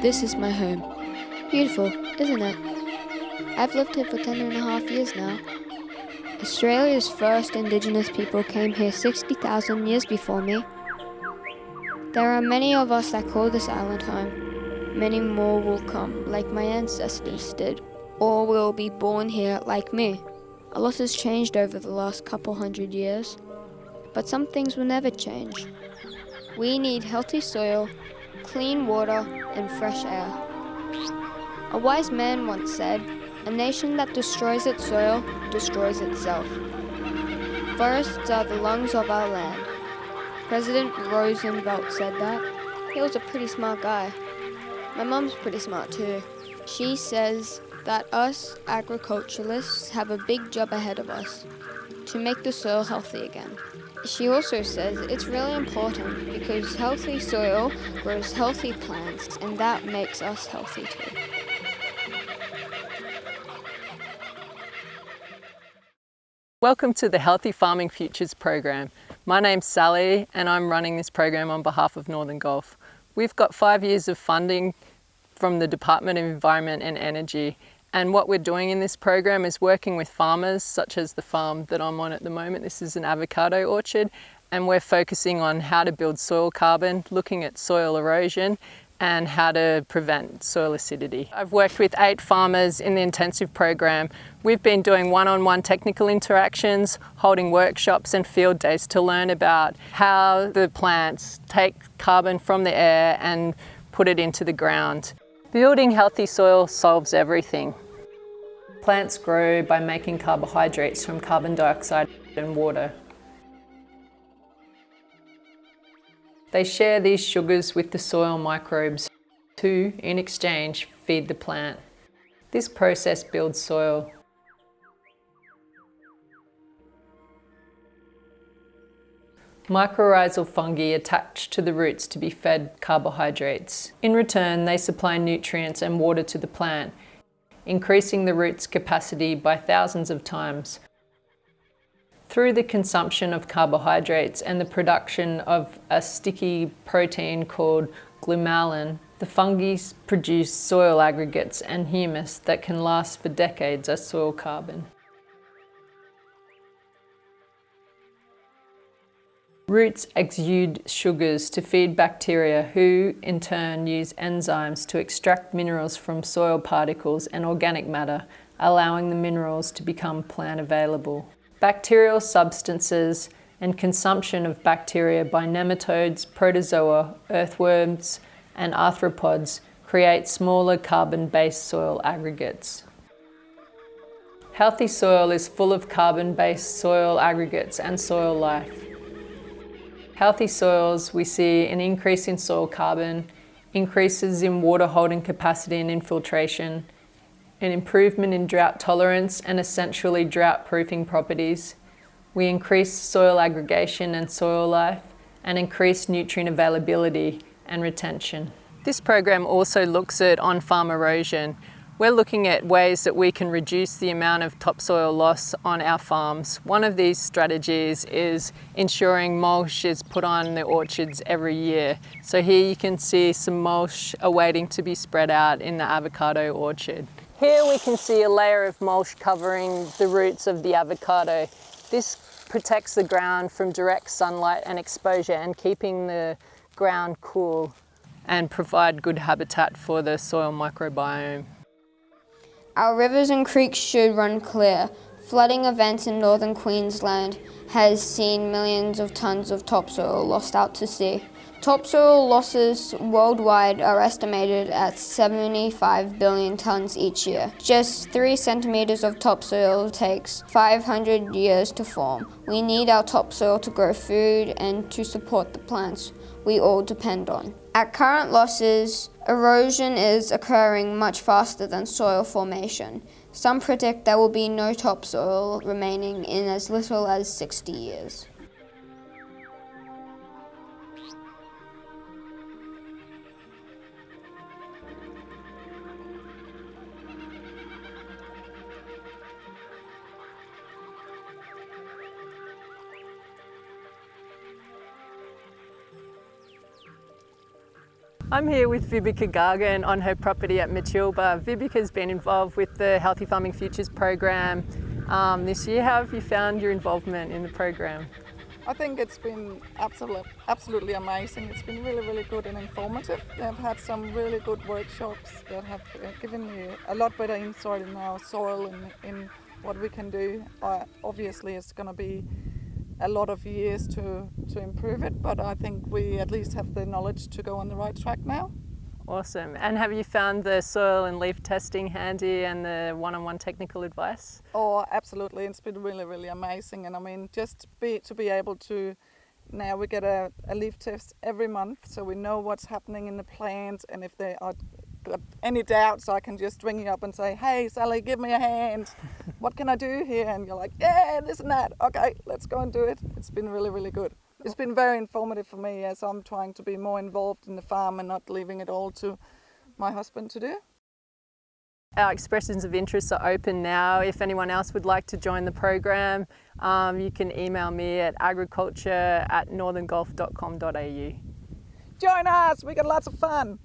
This is my home. Beautiful, isn't it? I've lived here for 10.5 years now. Australia's first Indigenous people came here 60,000 years before me. There are many of us that call this island home. Many more will come, like my ancestors did, or will be born here like me. A lot has changed over the last couple hundred years, but some things will never change. We need healthy soil, clean water, and fresh air. A wise man once said, "A nation that destroys its soil destroys itself." Forests are the lungs of our land. President Roosevelt said that. He was a pretty smart guy. My mom's pretty smart too. She says that us agriculturalists have a big job ahead of us to make the soil healthy again. She also says it's really important because healthy soil grows healthy plants, and that makes us healthy too. Welcome to the Healthy Farming Futures program. My name's Sally and I'm running this program on behalf of Northern Gulf. We've got 5 years of funding from the Department of Environment and Energy, and what we're doing in this program is working with farmers such as the farm that I'm on at the moment. This is an avocado orchard, and we're focusing on how to build soil carbon, looking at soil erosion and how to prevent soil acidity. I've worked with 8 farmers in the intensive program. We've been doing one-on-one technical interactions, holding workshops and field days to learn about how the plants take carbon from the air and put it into the ground. Building healthy soil solves everything. Plants grow by making carbohydrates from carbon dioxide and water. They share these sugars with the soil microbes who, in exchange, feed the plant. This process builds soil. Mycorrhizal fungi attach to the roots to be fed carbohydrates. In return, they supply nutrients and water to the plant, increasing the root's capacity by thousands of times. Through the consumption of carbohydrates and the production of a sticky protein called glomalin, the fungi produce soil aggregates and humus that can last for decades as soil carbon. Roots exude sugars to feed bacteria who, in turn, use enzymes to extract minerals from soil particles and organic matter, allowing the minerals to become plant available. Bacterial substances and consumption of bacteria by nematodes, protozoa, earthworms, and arthropods create smaller carbon-based soil aggregates. Healthy soil is full of carbon-based soil aggregates and soil life. Healthy soils, we see an increase in soil carbon, increases in water holding capacity and infiltration, an improvement in drought tolerance and essentially drought-proofing properties. We increase soil aggregation and soil life, and increase nutrient availability and retention. This program also looks at on-farm erosion. We're looking at ways that we can reduce the amount of topsoil loss on our farms. One of these strategies is ensuring mulch is put on the orchards every year. So here you can see some mulch awaiting to be spread out in the avocado orchard. Here we can see a layer of mulch covering the roots of the avocado. This protects the ground from direct sunlight and exposure and keeping the ground cool and provide good habitat for the soil microbiome. Our rivers and creeks should run clear. Flooding events in northern Queensland has seen millions of tons of topsoil lost out to sea. Topsoil losses worldwide are estimated at 75 billion tons each year. Just 3 centimeters of topsoil takes 500 years to form. We need our topsoil to grow food and to support the plants we all depend on. At current losses, erosion is occurring much faster than soil formation. Some predict there will be no topsoil remaining in as little as 60 years. I'm here with Vibeke Gargan on her property at Matilba. Vibeka's been involved with the Healthy Farming Futures program this year. How have you found your involvement in the program? I think it's been absolutely amazing. It's been really, really good and informative. They've had some really good workshops that have given me a lot better insight in our soil and in what we can do. Obviously, it's going to be a lot of years to improve it, but I think we at least have the knowledge to go on the right track now. Awesome. And have you found the soil and leaf testing handy and the one-on-one technical advice? Oh, absolutely. It's been really, really amazing. And I mean, just to be able to, now we get a leaf test every month, so we know what's happening in the plant, and if they are got any doubts, I can just ring you up and say, hey, Sally, give me a hand. What can I do here? And you're like, yeah, this and that. Okay, let's go and do it. It's been really, really good. It's been very informative for me as I'm trying to be more involved in the farm and not leaving it all to my husband to do. Our expressions of interest are open now. If anyone else would like to join the program, you can email me at agriculture@northerngulf.com.au. Join us, we got lots of fun.